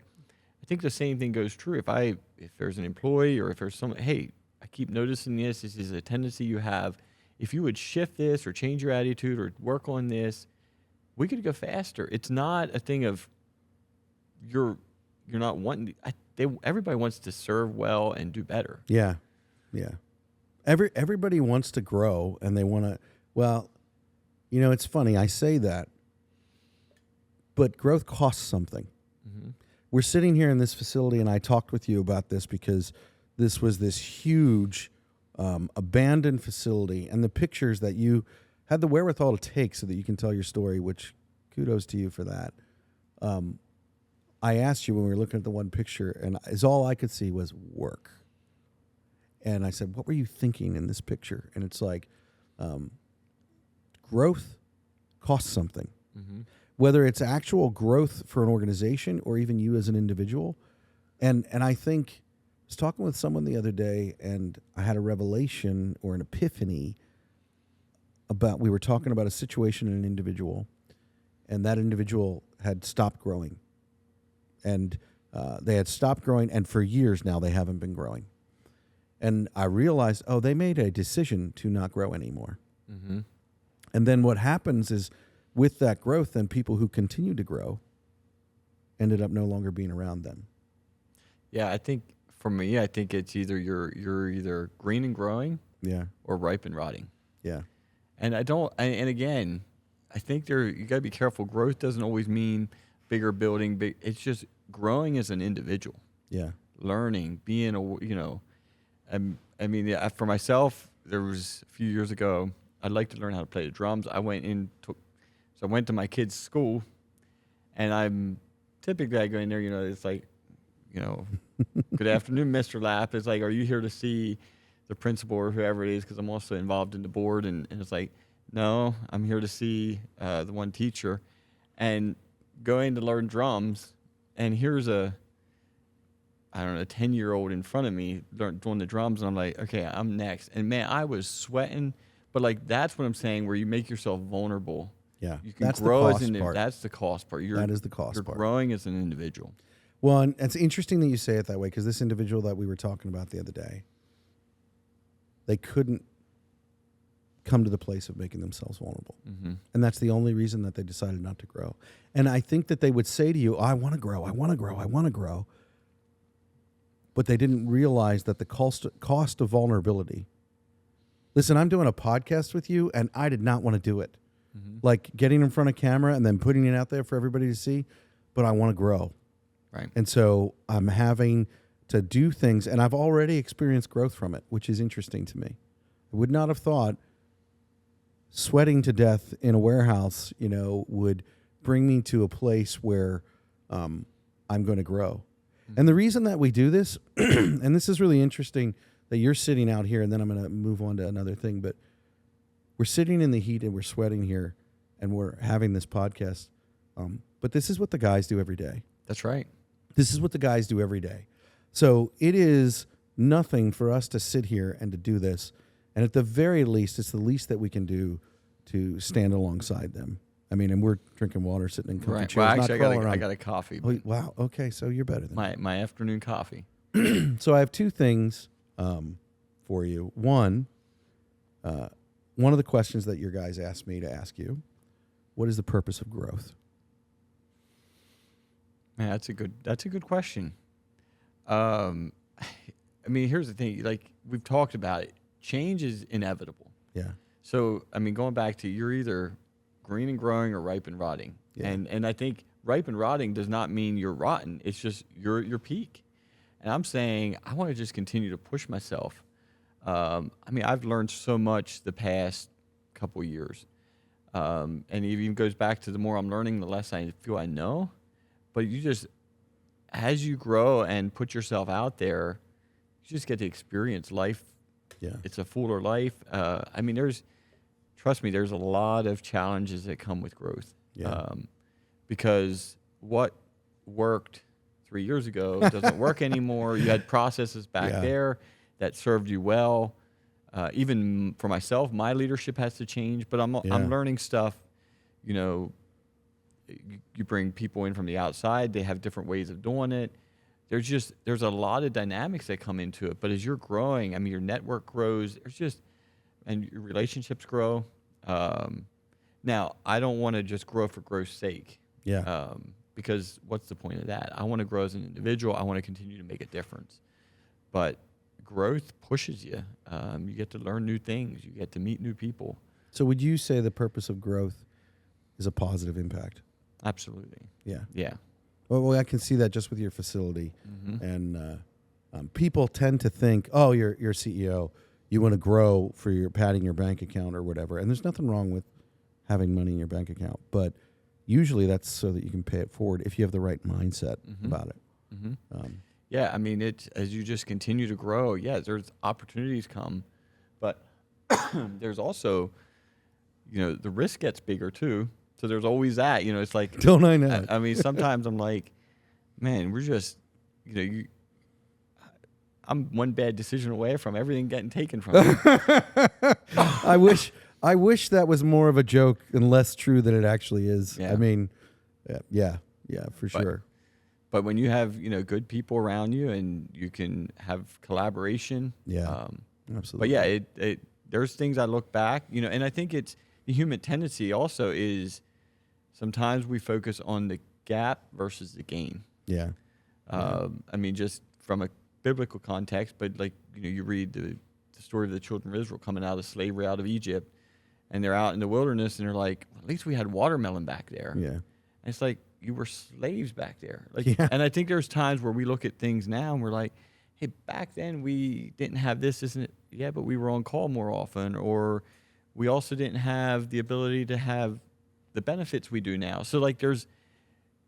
S2: think the same thing goes true. If there's an employee or if there's someone, hey, I keep noticing this is a tendency you have. If you would shift this or change your attitude or work on this, we could go faster. It's not a thing of you're not wanting. Everybody wants to serve well and do better.
S1: Yeah. Everybody wants to grow, and they want to. Well, you know, it's funny. I say that, but growth costs something.
S2: Mm-hmm.
S1: We're sitting here in this facility, and I talked with you about this because this was this huge abandoned facility, and the pictures that you had the wherewithal to take so that you can tell your story, which kudos to you for that. I asked you when we were looking at the one picture, and all I could see was work. And I said, what were you thinking in this picture? And it's like, growth costs something.
S2: Mm-hmm.
S1: Whether it's actual growth for an organization or even you as an individual. And I think I was talking with someone the other day, and I had a revelation or an epiphany we were talking about a situation in an individual, and that individual had stopped growing. And they had stopped growing, and for years now they haven't been growing. And I realized, they made a decision to not grow anymore.
S2: Mm-hmm.
S1: And then what happens is, with that growth, then people who continue to grow ended up no longer being around them.
S2: Yeah, I think for me, it's either you're either green and growing, or ripe and rotting.
S1: Yeah.
S2: And and again, I think you got to be careful. Growth doesn't always mean bigger building. It's just growing as an individual. Yeah. Learning, being for myself, there was a few years ago, I'd like to learn how to play the drums. I went to my kid's school, and I go in there, it's like, good afternoon, Mr. Lapp. It's like, are you here to see the principal or whoever it is? Because I'm also involved in the board. And it's like, no, I'm here to see the one teacher. And going to learn drums, and here's a 10-year-old in front of me doing the drums, and I'm like, okay, I'm next. And man, I was sweating, but like, that's what I'm saying, where you make yourself vulnerable. Yeah, you can grow as an individual. That's the cost part. That is the cost part. You're growing as an individual.
S1: Well, and it's interesting that you say it that way, because this individual that we were talking about the other day, they couldn't come to the place of making themselves vulnerable.
S2: Mm-hmm.
S1: And that's the only reason that they decided not to grow. And I think that they would say to you, I want to grow, I want to grow, I want to grow. But they didn't realize that the cost of vulnerability. Listen, I'm doing a podcast with you, and I did not want to do it.
S2: Mm-hmm.
S1: Like getting in front of camera and then putting it out there for everybody to see, but I want to grow.
S2: Right.
S1: And so I'm having to do things, and I've already experienced growth from it, which is interesting to me. I would not have thought sweating to death in a warehouse, would bring me to a place where I'm going to grow. Mm-hmm. And the reason that we do this, and this is really interesting that you're sitting out here, and then I'm going to move on to another thing, but we're sitting in the heat and we're sweating here and we're having this podcast. But this is what the guys do every day.
S2: That's right.
S1: This is what the guys do every day. So it is nothing for us to sit here and to do this. And at the very least, it's the least that we can do to stand alongside them. I mean, and we're drinking water, sitting in comfy chairs.
S2: Well,
S1: not
S2: actually,
S1: crawling
S2: I
S1: around.
S2: got a coffee.
S1: Oh, wow. Okay, so you're better than me.
S2: My afternoon coffee.
S1: So I have two things for you. One of the questions that your guys asked me to ask you, what is the purpose of growth?
S2: Man, that's a good question. I mean, here's the thing. Like we've talked about it, change is inevitable.
S1: Yeah.
S2: So, I mean, going back to you're either green and growing or ripe and rotting.
S1: Yeah.
S2: And I think ripe and rotting does not mean you're rotten. It's just you're at your peak. And I'm saying I want to just continue to push myself. I mean, I've learned so much the past couple years. And it even goes back to the more I'm learning, the less I feel I know. But you just, as you grow and put yourself out there, you just get to experience life.
S1: Yeah.
S2: It's a fuller life. I mean, trust me, there's a lot of challenges that come with growth.
S1: Yeah.
S2: Because what worked 3 years ago doesn't work anymore. You had processes back there that served you well. Even for myself, my leadership has to change, but I'm learning stuff. You bring people in from the outside, they have different ways of doing it. There's a lot of dynamics that come into it. But as you're growing, I mean, your network grows. And your relationships grow. Now, I don't want to just grow for growth's sake.
S1: Yeah.
S2: Because what's the point of that? I want to grow as an individual. I want to continue to make a difference. But growth pushes you. You get to learn new things. You get to meet new people.
S1: So would you say the purpose of growth is a positive impact?
S2: Absolutely.
S1: Yeah.
S2: Yeah.
S1: Well, I can see that just with your facility.
S2: Mm-hmm.
S1: And people tend to think, oh, you're CEO. You want to grow for your padding your bank account or whatever. And there's nothing wrong with having money in your bank account. But usually that's so that you can pay it forward if you have the right mindset about it.
S2: Mm-hmm. Yeah, I mean, as you just continue to grow, there's opportunities come. But there's also, the risk gets bigger too. So there's always that, it's like.
S1: Don't I know?
S2: I mean, sometimes I'm like, man, we're just, I'm one bad decision away from everything getting taken from me.
S1: I wish that was more of a joke and less true than it actually is.
S2: Yeah.
S1: I mean, yeah, for sure.
S2: But when you have, good people around you and you can have collaboration.
S1: Yeah, absolutely.
S2: But yeah, there's things I look back, and I think it's the human tendency also is sometimes we focus on the gap versus the gain.
S1: Yeah.
S2: I mean, just from a biblical context, but like, you read the story of the children of Israel coming out of slavery out of Egypt, and they're out in the wilderness and they're like, well, at least we had watermelon back there.
S1: Yeah.
S2: And it's like, you were slaves back there. Like,
S1: Yeah.
S2: And I think there's times where we look at things now and we're like, hey, back then we didn't have this, isn't it? Yeah, but we were on call more often, or we also didn't have the ability to have the benefits we do now. So like there's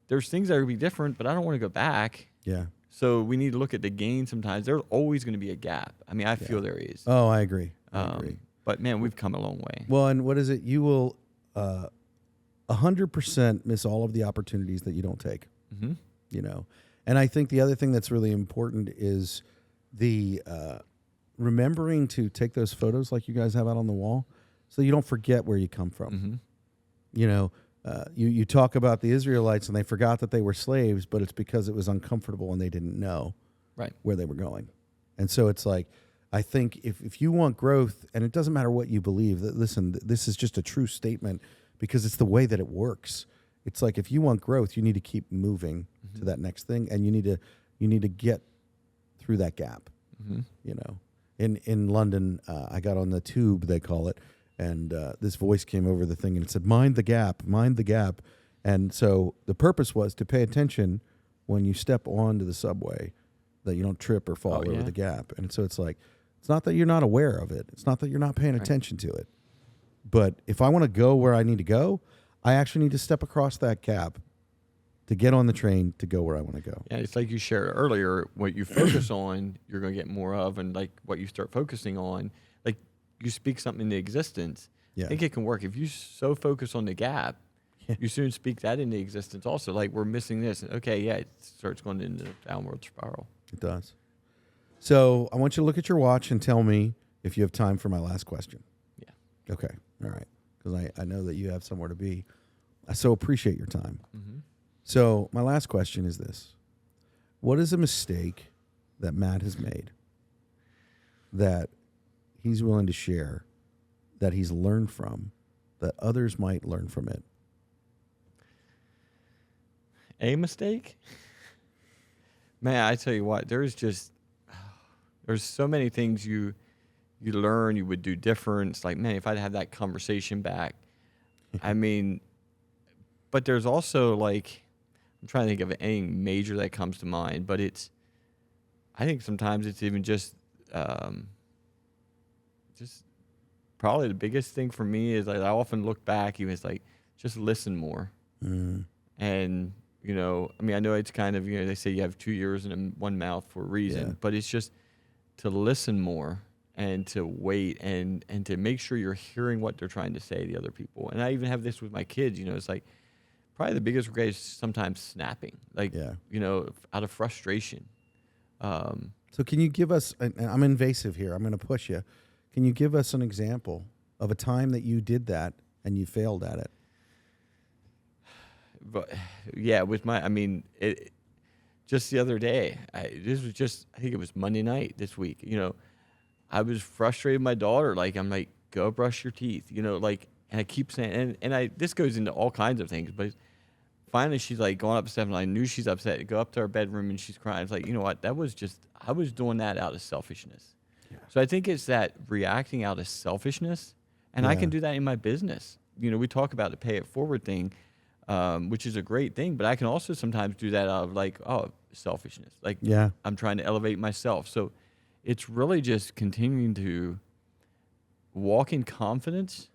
S2: things that are going to be different, but I don't want to go back.
S1: Yeah.
S2: So we need to look at the gain sometimes. There's always going to be a gap. I mean, I feel there is.
S1: Oh, I agree. I agree.
S2: But man, we've come a long way.
S1: Well, and what is it? You will 100% miss all of the opportunities that you don't take.
S2: Mm-hmm.
S1: And I think the other thing that's really important is the remembering to take those photos like you guys have out on the wall, so you don't forget where you come from.
S2: Mm-hmm.
S1: You talk about the Israelites and they forgot that they were slaves, but it's because it was uncomfortable and they didn't know
S2: Right.
S1: where they were going. And so it's like, I think if you want growth, and it doesn't matter what you believe, listen, this is just a true statement because it's the way that it works. It's like if you want growth, you need to keep moving to that next thing, and you need to get through that gap. You know, in London, I got on the tube, they call it, and this voice came over the thing and it said, "Mind the gap, mind the gap." And so the purpose was to pay attention when you step onto the subway, that you don't trip or fall over the gap. And so it's like, it's not that you're not aware of it. It's not that you're not paying attention to it. But if I want to go where I need to go, I actually need to step across that gap to get on the train to go where I want to go.
S2: Yeah, it's like you shared earlier, what you focus on, you're going to get more of. And like what you start focusing on, like you speak something into existence.
S1: Yeah.
S2: I think it can work. If you so focus on the gap, you soon speak that into existence also. Like we're missing this. Okay, yeah, it starts going into the downward spiral.
S1: It does. So I want you to look at your watch and tell me if you have time for my last question.
S2: Yeah.
S1: Okay. All right. Because I know that you have somewhere to be. I so appreciate your time. So my last question is this. What is a mistake that Matt has made that he's willing to share, that he's learned from, that others might learn from it?
S2: A mistake? Man, I tell you what, there's so many things you learn you would do different. It's like, man, if I'd have that conversation back. I mean, but there's also like, I'm trying to think of anything major that comes to mind, but I think sometimes it's even just probably the biggest thing for me is like I often look back, even it's like just listen more. And you know, I mean, I know it's kind of, you know, they say you have 2 ears and one mouth for a reason, but it's just to listen more and to wait and to make sure you're hearing what they're trying to say to other people. And I even have this with my kids, you know, it's like probably the biggest regret is sometimes snapping, like, you know, out of frustration.
S1: So can you give us, and I'm invasive here, I'm going to push you. Can you give us an example of a time that you did that and you failed at it?
S2: But yeah, just the other day, I think it was Monday night this week, you know, I was frustrated with my daughter. Like, I'm like, go brush your teeth, you know, like, and I keep saying, this goes into all kinds of things, but finally she's like going upstairs and I knew she's upset. Go up to her bedroom and she's crying. It's like, you know what? I was doing that out of selfishness. Yeah. So I think it's that reacting out of selfishness, and I can do that in my business. You know, we talk about the pay it forward thing, which is a great thing, but I can also sometimes do that out of like, selfishness. Like, I'm trying to elevate myself. So it's really just continuing to walk in confidence,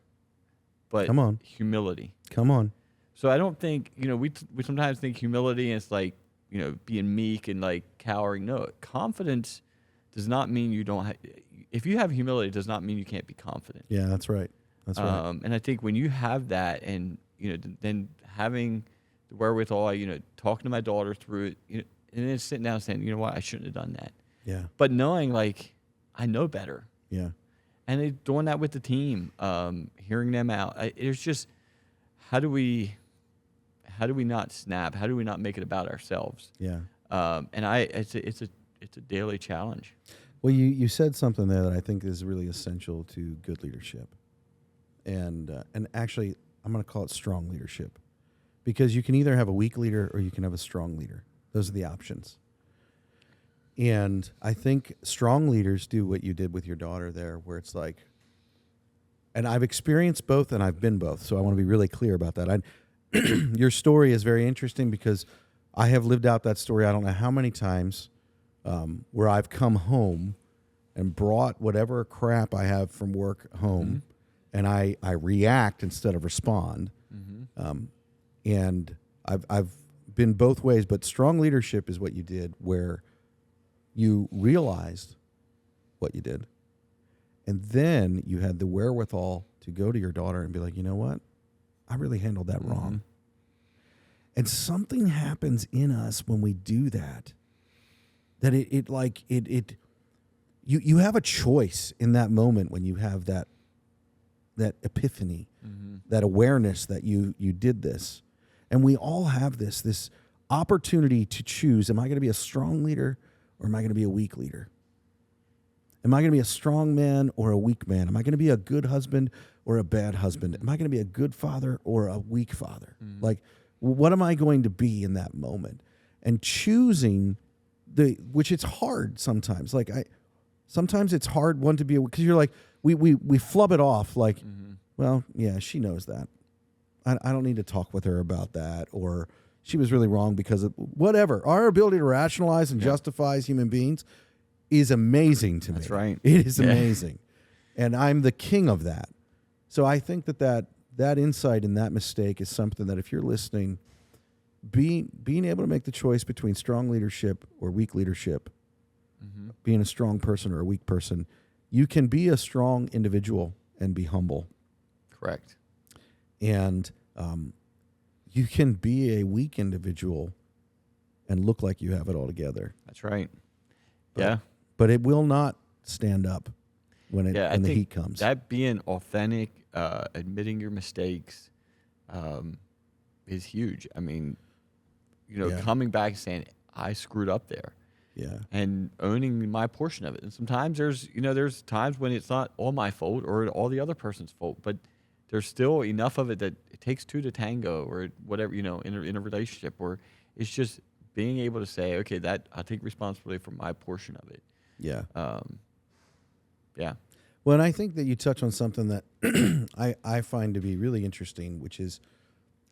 S2: but humility.
S1: Come on.
S2: So I don't think, you know, we sometimes think humility and it's like, you know, being meek and like cowering. No, confidence does not mean you don't if you have humility, it does not mean you can't be confident.
S1: Yeah, that's right. That's right.
S2: And I think when you have that and, you know, then having the wherewithal, you know, talking to my daughter through it, you know, and then sitting down saying, you know what, I shouldn't have done that.
S1: Yeah.
S2: But knowing like, I know better.
S1: Yeah.
S2: And doing that with the team, hearing them out. It's just, how do we not snap? How do we not make it about ourselves?
S1: Yeah.
S2: And it's a daily challenge.
S1: Well, you said something there that I think is really essential to good leadership, and actually I'm going to call it strong leadership, because you can either have a weak leader or you can have a strong leader. Those are the options. And I think strong leaders do what you did with your daughter there, where it's like, and I've experienced both and I've been both, so I want to be really clear about that. Your story is very interesting because I have lived out that story I don't know how many times, where I've come home and brought whatever crap I have from work home, and I react instead of respond. And I've been both ways, but strong leadership is what you did, where you realized what you did, and then you had the wherewithal to go to your daughter and be like, you know what? I really handled that wrong. And something happens in us when we do that, that you have a choice in that moment when you have that epiphany, that awareness that you did this. And we all have this opportunity to choose, am I going to be a strong leader or am I going to be a weak leader? Am I going to be a strong man or a weak man? Am I going to be a good husband or a bad husband? Am I going to be a good father or a weak father? Like, what am I going to be in that moment? And choosing which it's hard sometimes. Like sometimes it's hard one to be, because you're like, we flub it off like, well, yeah, she knows that. I don't need to talk with her about that, or she was really wrong because of whatever. Our ability to rationalize and justify as human beings is amazing to me.
S2: That's right.
S1: It is amazing. And I'm the king of that. So I think that insight and that mistake is something that if you're listening, being able to make the choice between strong leadership or weak leadership, being a strong person or a weak person, you can be a strong individual and be humble.
S2: Correct.
S1: And you can be a weak individual and look like you have it all together.
S2: That's right. Yeah.
S1: But it will not stand up when the heat comes.
S2: That being authentic, admitting your mistakes, is huge. I mean, coming back and saying, I screwed up there.
S1: Yeah. And
S2: owning my portion of it. And sometimes there's times when it's not all my fault or all the other person's fault, but there's still enough of it that it takes two to tango, or whatever, in a relationship, or it's just being able to say, okay, that I'll take responsibility for my portion of it.
S1: Yeah.
S2: Yeah.
S1: Well, and I think that you touch on something that I find to be really interesting, which is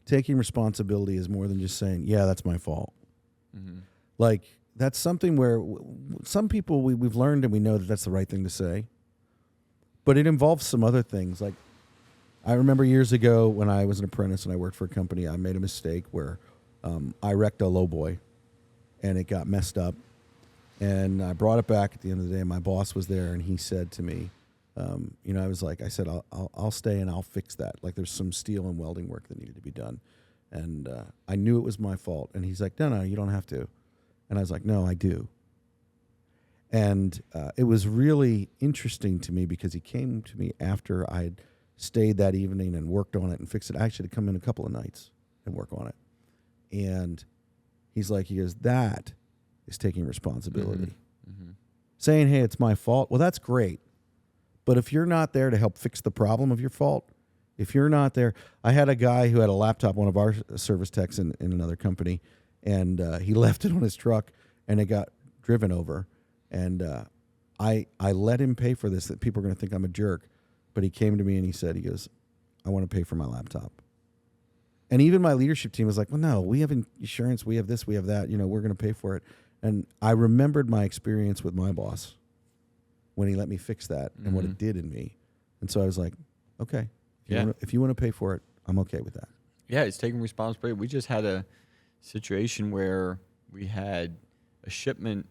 S1: taking responsibility is more than just saying, yeah, that's my fault. Like, that's something where some people we've learned and we know that that's the right thing to say, but it involves some other things. Like, I remember years ago when I was an apprentice and I worked for a company, I made a mistake where I wrecked a lowboy and it got messed up. And I brought it back at the end of the day. My boss was there and he said to me, I said, I'll stay and I'll fix that. Like, there's some steel and welding work that needed to be done. And I knew it was my fault. And he's like, no, you don't have to. And I was like, no, I do. And it was really interesting to me because he came to me after I had stayed that evening and worked on it and fixed it. I actually had to come in a couple of nights and work on it. And he goes, that is taking responsibility. Saying, hey, it's my fault. Well, that's great. But if you're not there to help fix the problem of your fault, if you're not there, I had a guy who had a laptop, one of our service techs in another company, and he left it on his truck and it got driven over. And I let him pay for this, that people are going to think I'm a jerk. But he came to me and he goes, I want to pay for my laptop. And even my leadership team was like, well, no, we have insurance, we have this, we have that, we're going to pay for it. And I remembered my experience with my boss when he let me fix that and what it did in me. And so I was like, okay, if you want to pay for it, I'm okay with that.
S2: Yeah, it's taking responsibility. We just had a situation where we had a shipment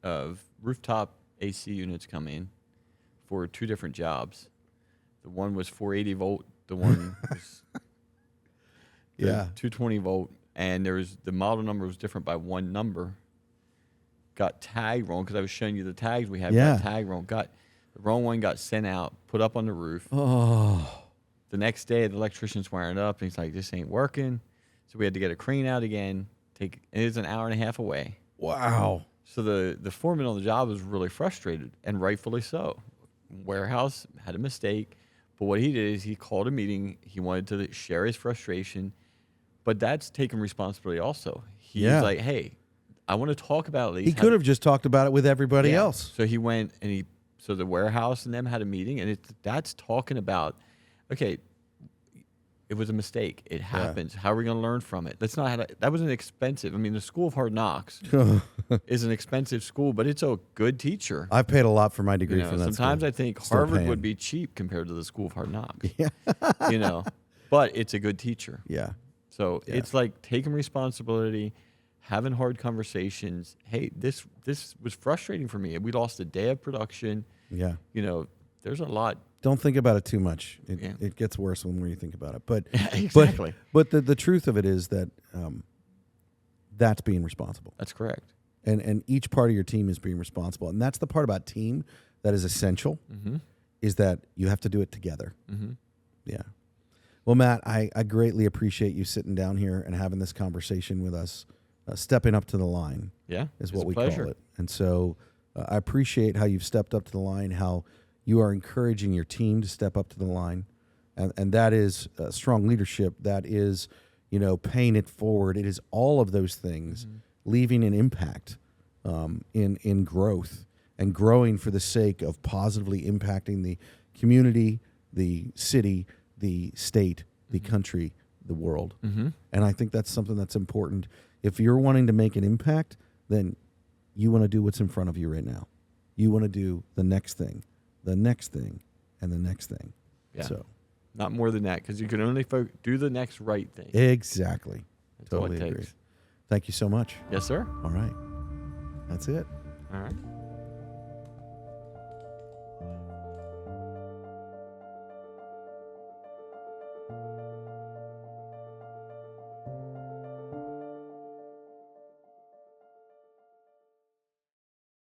S2: of rooftop AC units come in for two different jobs. The one was 480 volt. The one was 220 volt. And the model number was different by one number. Got tagged wrong because I was showing you the tags we had. Got tagged wrong. The wrong one got sent out, put up on the roof.
S1: Oh.
S2: The next day, the electrician's wiring up, and he's like, this ain't working. So we had to get a crane out again. It is an hour and a half away.
S1: Wow.
S2: So the foreman on the job was really frustrated, and rightfully so. Warehouse had a mistake. But what he did is he called a meeting. He wanted to share his frustration. But that's taking responsibility also. He's like, hey, I want to talk about these.
S1: He could have just talked about it with everybody else.
S2: So he went and so the warehouse and them had a meeting. And that's talking about, okay, it was a mistake. It happens. How are we going to learn from it? That was an expensive. I mean, the School of Hard Knocks is an expensive school, but it's a good teacher.
S1: I paid a lot for my degree from that
S2: sometimes
S1: school.
S2: I think Harvard would be cheap compared to the School of Hard Knocks. But it's a good teacher.
S1: Yeah.
S2: So it's like taking responsibility, having hard conversations. Hey, this was frustrating for me. We lost a day of production.
S1: Yeah.
S2: There's a lot.
S1: Don't think about it too much. It gets worse when you think about it. But
S2: exactly.
S1: But the truth of it is that that's being responsible.
S2: That's correct.
S1: And each part of your team is being responsible. And that's the part about team that is essential, is that you have to do it together. Yeah. Well, Matt, I greatly appreciate you sitting down here and having this conversation with us, stepping up to the line.
S2: Yeah.
S1: Is what we
S2: pleasure.
S1: call it. And so I appreciate how you've stepped up to the line, how you are encouraging your team to step up to the line. And that is strong leadership. That is, paying it forward. It is all of those things, leaving an impact in growth and growing for the sake of positively impacting the community, the city, the state, the country, the world. And I think that's something that's important. If you're wanting to make an impact, then you want to do what's in front of you right now. You want to do the next thing, and the next thing.
S2: Yeah.
S1: So,
S2: not more than that, because you can only do the next right thing.
S1: exactly.
S2: That's
S1: Totally
S2: all it
S1: agree.
S2: takes.
S1: Thank you so much.
S2: Yes, sir.
S1: All right. That's it.
S2: All right.